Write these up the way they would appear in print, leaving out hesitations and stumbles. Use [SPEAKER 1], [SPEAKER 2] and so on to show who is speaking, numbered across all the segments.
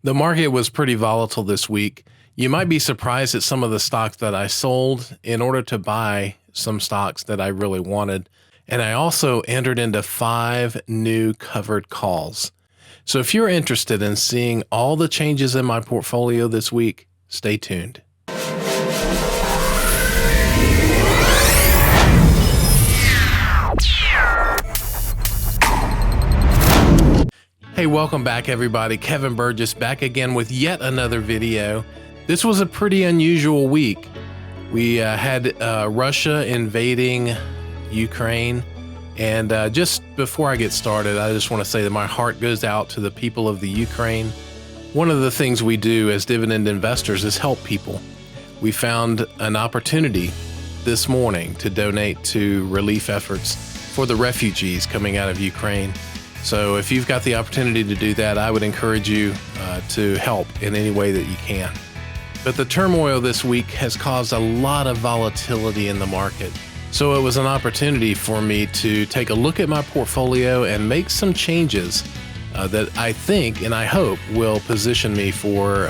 [SPEAKER 1] The market was pretty volatile this week. You might be surprised at some of the stocks that I sold in order to buy some stocks that I really wanted. And I also entered into 5 new covered calls. So if you're interested in seeing all the changes in my portfolio this week, stay tuned. Hey, welcome back everybody. Kevin Burgess back again with yet another video. This was a pretty unusual week. We had Russia invading Ukraine. And just before I get started, I just want to say that my heart goes out to the people of the Ukraine. One of the things we do as dividend investors is help people. We found an opportunity this morning to donate to relief efforts for the refugees coming out of Ukraine. So if you've got the opportunity to do that, I would encourage you to help in any way that you can. But the turmoil this week has caused a lot of volatility in the market. So it was an opportunity for me to take a look at my portfolio and make some changes that I think and I hope will position me for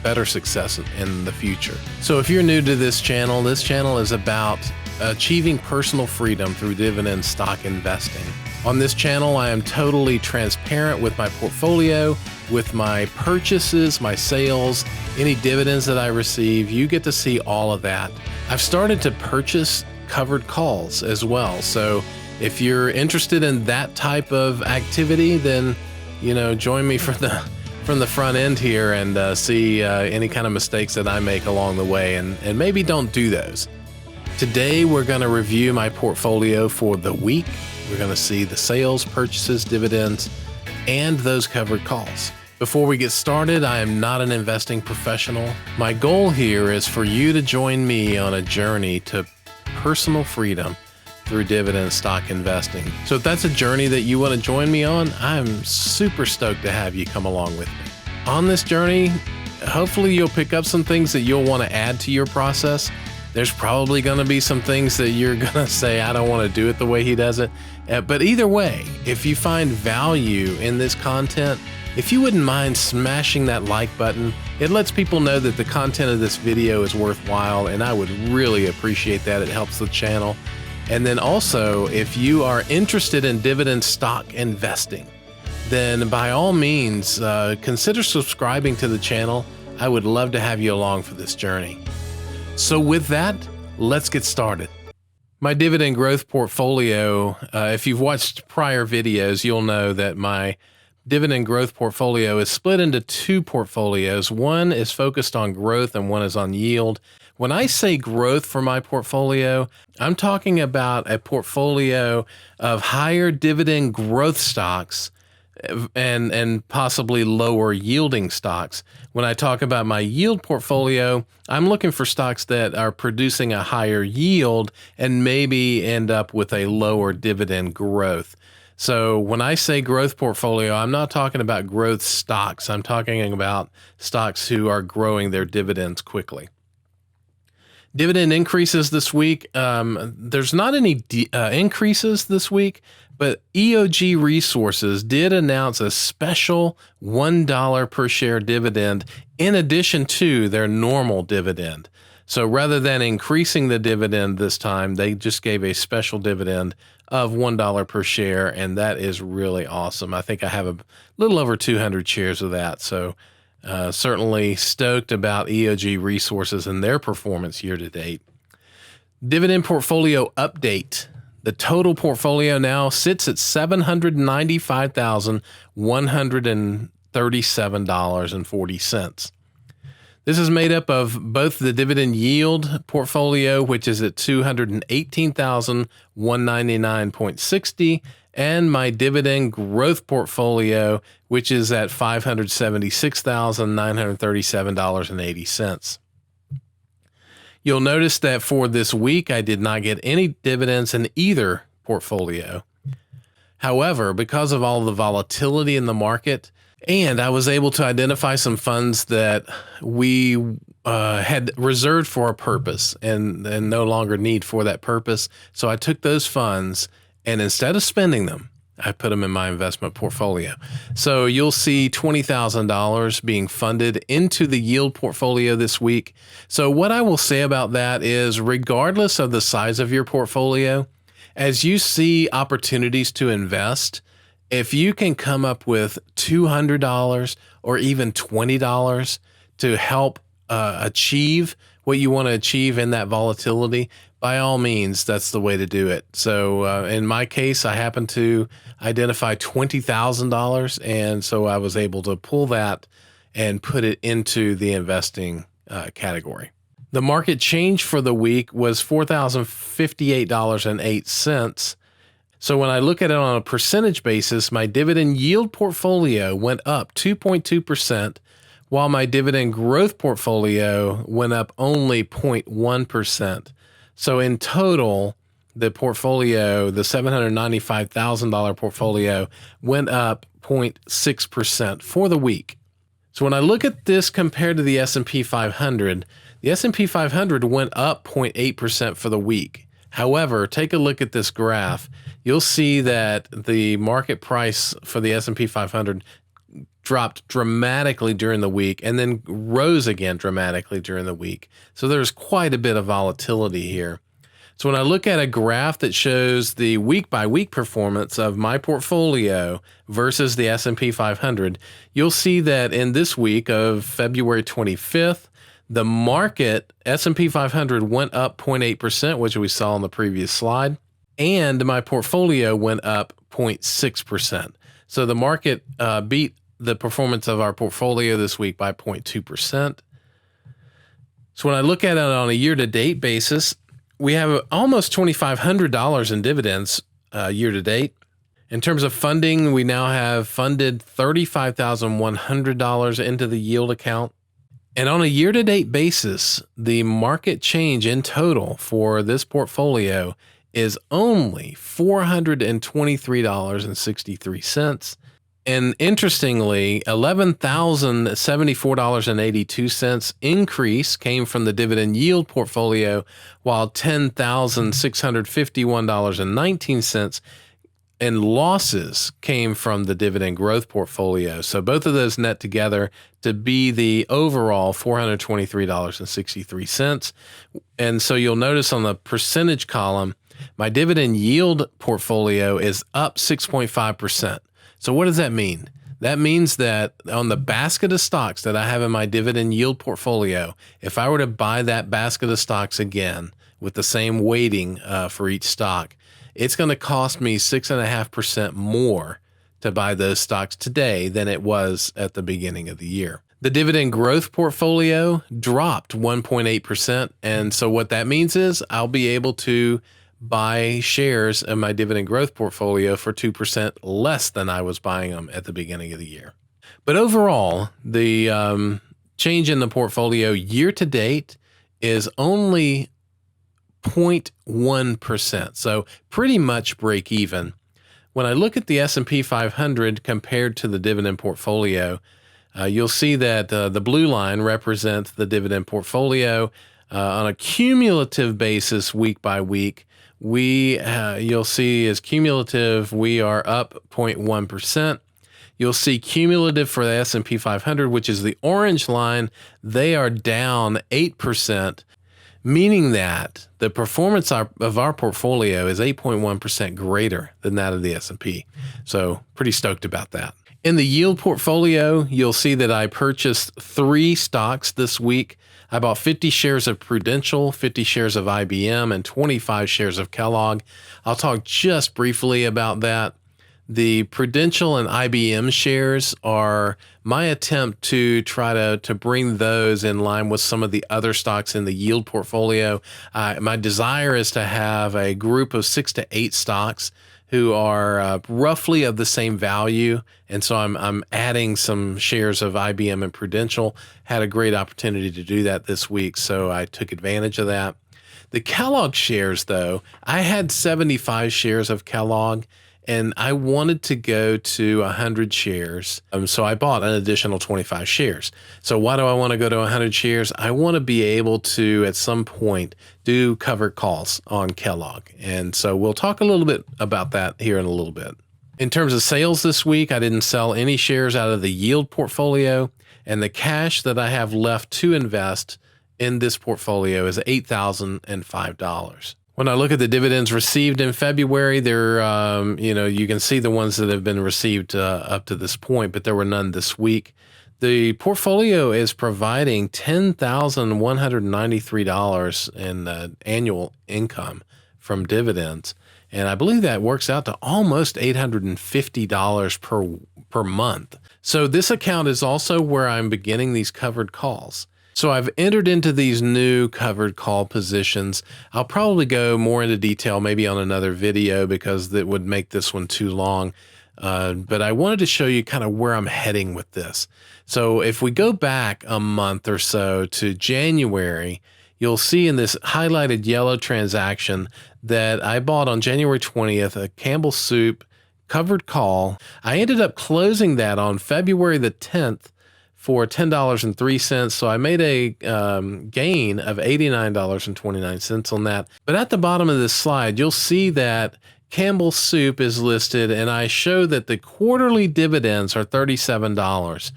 [SPEAKER 1] better success in the future. So if you're new to this channel is about achieving personal freedom through dividend stock investing. On this channel, I am totally transparent with my portfolio, with my purchases, my sales, any dividends that I receive. You get to see all of that. I've started to purchase covered calls as well. So if you're interested in that type of activity, then, join me from the front end here and see any kind of mistakes that I make along the way and maybe don't do those. Today, we're going to review my portfolio for the week. We're going to see the sales, purchases, dividends, and those covered calls. Before we get started, I am not an investing professional. My goal here is for you to join me on a journey to personal freedom through dividend stock investing. So if that's a journey that you want to join me on, I'm super stoked to have you come along with me. On this journey, hopefully you'll pick up some things that you'll want to add to your process. There's probably going to be some things that you're going to say, I don't want to do it the way he does it. But either way, if you find value in this content, if you wouldn't mind smashing that like button, it lets people know that the content of this video is worthwhile, and I would really appreciate that. It helps the channel. And then also, if you are interested in dividend stock investing, then by all means, consider subscribing to the channel. I would love to have you along for this journey. So with that, let's get started. My dividend growth portfolio, if you've watched prior videos, you'll know that my dividend growth portfolio is split into 2 portfolios. One is focused on growth and one is on yield. When I say growth for my portfolio, I'm talking about a portfolio of higher dividend growth stocks and possibly lower yielding stocks. When I talk about my yield portfolio, I'm looking for stocks that are producing a higher yield and maybe end up with a lower dividend growth. So when I say growth portfolio, I'm not talking about growth stocks. I'm talking about stocks who are growing their dividends quickly. Dividend increases this week. There's not any increases this week, but EOG Resources did announce a special $1 per share dividend in addition to their normal dividend. So rather than increasing the dividend this time, they just gave a special dividend of $1 per share, and that is really awesome. I think I have a little over 200 shares of that, so certainly stoked about EOG Resources and their performance year to date. Dividend portfolio update. The total portfolio now sits at $795,137.40. This is made up of both the dividend yield portfolio, which is at $218,199.60, and my dividend growth portfolio, which is at $576,937.80. You'll notice that for this week, I did not get any dividends in either portfolio. However, because of all the volatility in the market, and I was able to identify some funds that we had reserved for a purpose and no longer need for that purpose. So I took those funds and instead of spending them, I put them in my investment portfolio. So you'll see $20,000 being funded into the yield portfolio this week. So what I will say about that is, regardless of the size of your portfolio, as you see opportunities to invest, if you can come up with $200 or even $20 to help achieve what you want to achieve in that volatility, by all means, that's the way to do it. So in my case, I happened to identify $20,000, and so I was able to pull that and put it into the investing category. The market change for the week was $4,058.08. So when I look at it on a percentage basis, my dividend yield portfolio went up 2.2%, while my dividend growth portfolio went up only 0.1%. So in total, the portfolio, the $795,000 portfolio, went up 0.6% for the week. So when I look at this compared to the S&P 500, the S&P 500 went up 0.8% for the week. However, take a look at this graph. You'll see that the market price for the S&P 500 dropped dramatically during the week and then rose again dramatically during the week. So there's quite a bit of volatility here. So when I look at a graph that shows the week-by-week performance of my portfolio versus the S&P 500, you'll see that in this week of February 25th, the market S&P 500 went up 0.8%, which we saw on the previous slide, and my portfolio went up 0.6%. So the market beat the performance of our portfolio this week by 0.2%. So when I look at it on a year-to-date basis, we have almost $2,500 in dividends year-to-date. In terms of funding, we now have funded $35,100 into the yield account. And on a year-to-date basis, the market change in total for this portfolio is only $423.63. And interestingly, $11,074.82 increase came from the dividend yield portfolio, while $10,651.19 in losses came from the dividend growth portfolio. So both of those net together to be the overall $423.63. And so you'll notice on the percentage column, my dividend yield portfolio is up 6.5%. So what does that mean? That means that on the basket of stocks that I have in my dividend yield portfolio, if I were to buy that basket of stocks again with the same weighting for each stock, it's going to cost me 6.5% more to buy those stocks today than it was at the beginning of the year. The dividend growth portfolio dropped 1.8%. And so what that means is I'll be able to buy shares in my dividend growth portfolio for 2% less than I was buying them at the beginning of the year. But overall, the change in the portfolio year to date is only 0.1%. So pretty much break even. When I look at the S&P 500 compared to the dividend portfolio, you'll see that the blue line represents the dividend portfolio on a cumulative basis week by week. You'll see as cumulative, we are up 0.1%. You'll see cumulative for the S&P 500, which is the orange line, they are down 8%, meaning that the performance of our portfolio is 8.1% greater than that of the S&P. So pretty stoked about that. In the yield portfolio, you'll see that I purchased 3 stocks this week. I bought 50 shares of Prudential, 50 shares of IBM, and 25 shares of Kellogg. I'll talk just briefly about that. The Prudential and IBM shares are my attempt to try to bring those in line with some of the other stocks in the yield portfolio. My desire is to have a group of 6 to 8 stocks who are roughly of the same value. And so I'm adding some shares of IBM and Prudential. Had a great opportunity to do that this week, so I took advantage of that. The Kellogg shares, though, I had 75 shares of Kellogg, and I wanted to go to 100 shares. So I bought an additional 25 shares. So why do I want to go to 100 shares? I want to be able to, at some point, do covered calls on Kellogg. And so we'll talk a little bit about that here in a little bit. In terms of sales this week, I didn't sell any shares out of the yield portfolio, and the cash that I have left to invest in this portfolio is $8,005. When I look at the dividends received in February, you can see the ones that have been received up to this point, but there were none this week. The portfolio is providing $10,193 in annual income from dividends. And I believe that works out to almost $850 per month. So this account is also where I'm beginning these covered calls. So I've entered into these new covered call positions. I'll probably go more into detail maybe on another video because that would make this one too long. But I wanted to show you kind of where I'm heading with this. So if we go back a month or so to January, you'll see in this highlighted yellow transaction that I bought on January 20th, a Campbell Soup covered call. I ended up closing that on February the 10th for $10.03. So I made a gain of $89.29 on that. But at the bottom of this slide, you'll see that Campbell Soup is listed, and I show that the quarterly dividends are $37.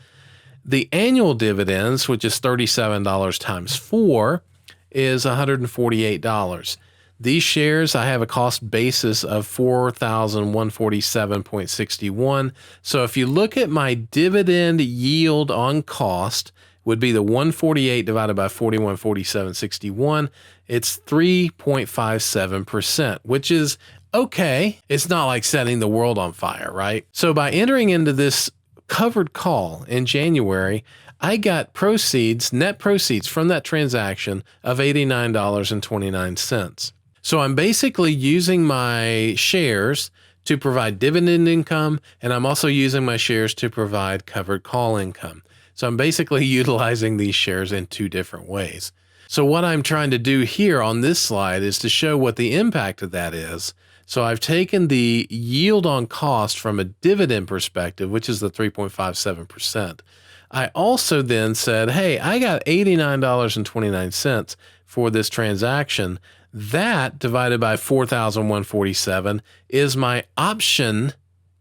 [SPEAKER 1] The annual dividends, which is $37 times 4, is $148. These shares, I have a cost basis of $4,147.61. So if you look at my dividend yield on cost, would be the 148 divided by 4147.61. It's 3.57%, which is okay. It's not like setting the world on fire, right? So by entering into this covered call in January, I got proceeds, net proceeds from that transaction of $89.29. So I'm basically using my shares to provide dividend income, and I'm also using my shares to provide covered call income. So I'm basically utilizing these shares in two different ways. So what I'm trying to do here on this slide is to show what the impact of that is. So I've taken the yield on cost from a dividend perspective, which is the 3.57%. I also then said, hey, I got $89.29 for this transaction. That divided by 4,147 is my option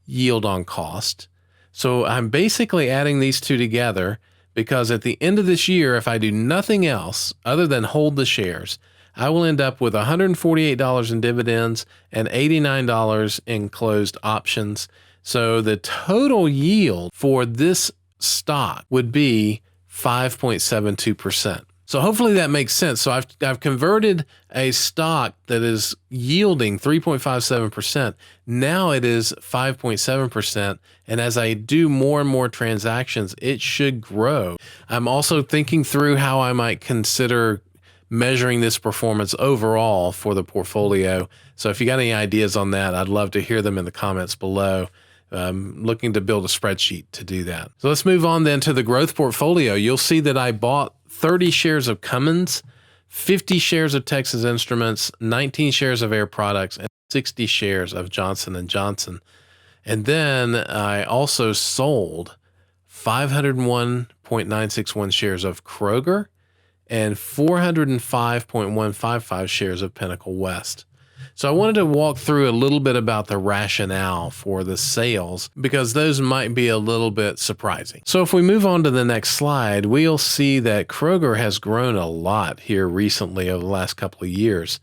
[SPEAKER 1] yield on cost. So I'm basically adding these two together because at the end of this year, if I do nothing else other than hold the shares, I will end up with $148 in dividends and $89 in closed options. So the total yield for this stock would be 5.72%. So hopefully that makes sense. So I've converted a stock that is yielding 3.57%. Now it is 5.7%. And as I do more and more transactions, it should grow. I'm also thinking through how I might consider measuring this performance overall for the portfolio. So if you got any ideas on that, I'd love to hear them in the comments below. Looking to build a spreadsheet to do that. So let's move on then to the growth portfolio. You'll see that I bought 30 shares of Cummins, 50 shares of Texas Instruments, 19 shares of Air Products, and 60 shares of Johnson & Johnson. And then I also sold 501.961 shares of Kroger and 405.155 shares of Pinnacle West. So I wanted to walk through a little bit about the rationale for the sales because those might be a little bit surprising. So if we move on to the next slide, we'll see that Kroger has grown a lot here recently over the last couple of years.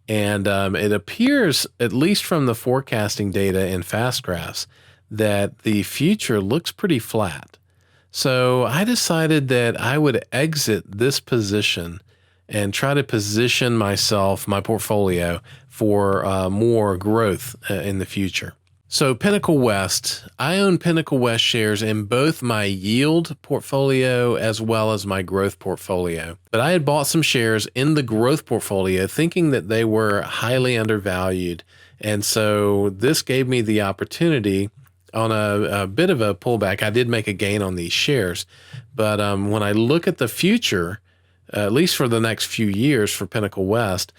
[SPEAKER 1] And it appears, at least from the forecasting data in Fast Graphs, that the future looks pretty flat. So I decided that I would exit this position and try to position myself, my portfolio, for more growth in the future. So Pinnacle West, I own Pinnacle West shares in both my yield portfolio as well as my growth portfolio. But I had bought some shares in the growth portfolio thinking that they were highly undervalued. And so this gave me the opportunity on a bit of a pullback. I did make a gain on these shares. But when I look at the future, at least for the next few years for Pinnacle West,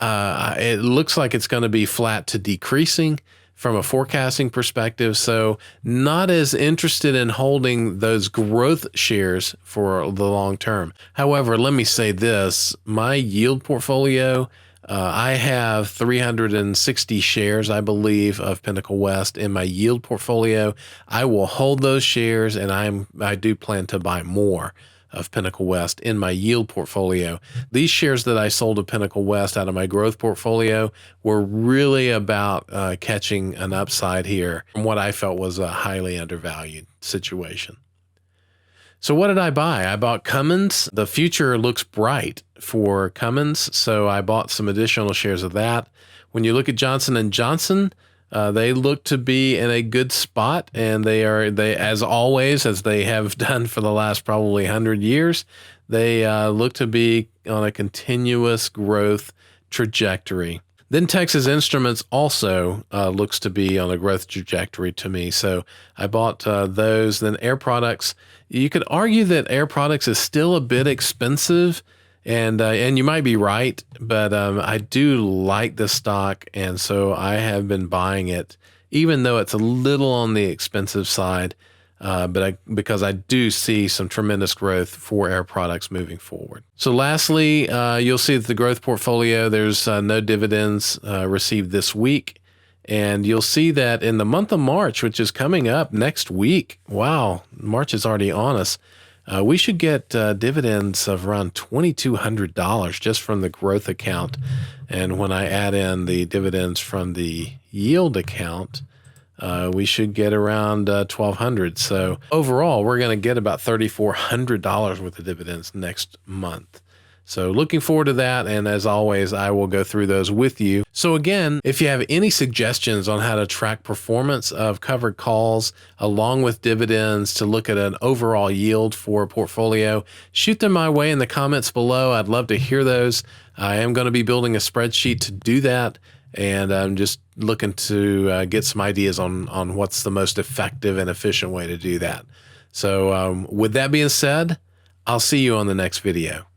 [SPEAKER 1] it looks like it's going to be flat to decreasing from a forecasting perspective. So not as interested in holding those growth shares for the long term. However, let me say this, my yield portfolio I have 360 shares, I believe, of Pinnacle West in my yield portfolio. I will hold those shares, and I do plan to buy more of Pinnacle West in my yield portfolio. These shares that I sold of Pinnacle West out of my growth portfolio were really about catching an upside here from what I felt was a highly undervalued situation. So what did I buy? I bought Cummins. The future looks bright for Cummins, so I bought some additional shares of that. When you look at Johnson & Johnson, they look to be in a good spot, and they as always, as they have done for the last probably 100 years, they look to be on a continuous growth trajectory. Then Texas Instruments also looks to be on a growth trajectory to me. So I bought those. Then Air Products, you could argue that Air Products is still a bit expensive, and you might be right, but I do like the stock, and so I have been buying it, even though it's a little on the expensive side, because I do see some tremendous growth for Air Products moving forward. So lastly, you'll see that the growth portfolio, there's no dividends received this week. And you'll see that in the month of March, which is coming up next week, wow, March is already on us, we should get dividends of around $2,200 just from the growth account. And when I add in the dividends from the yield account, we should get around $1,200. So overall, we're going to get about $3,400 worth of dividends next month. So looking forward to that. And as always, I will go through those with you. So again, if you have any suggestions on how to track performance of covered calls along with dividends to look at an overall yield for a portfolio, shoot them my way in the comments below. I'd love to hear those. I am going to be building a spreadsheet to do that. And I'm just looking to get some ideas on what's the most effective and efficient way to do that. So with that being said, I'll see you on the next video.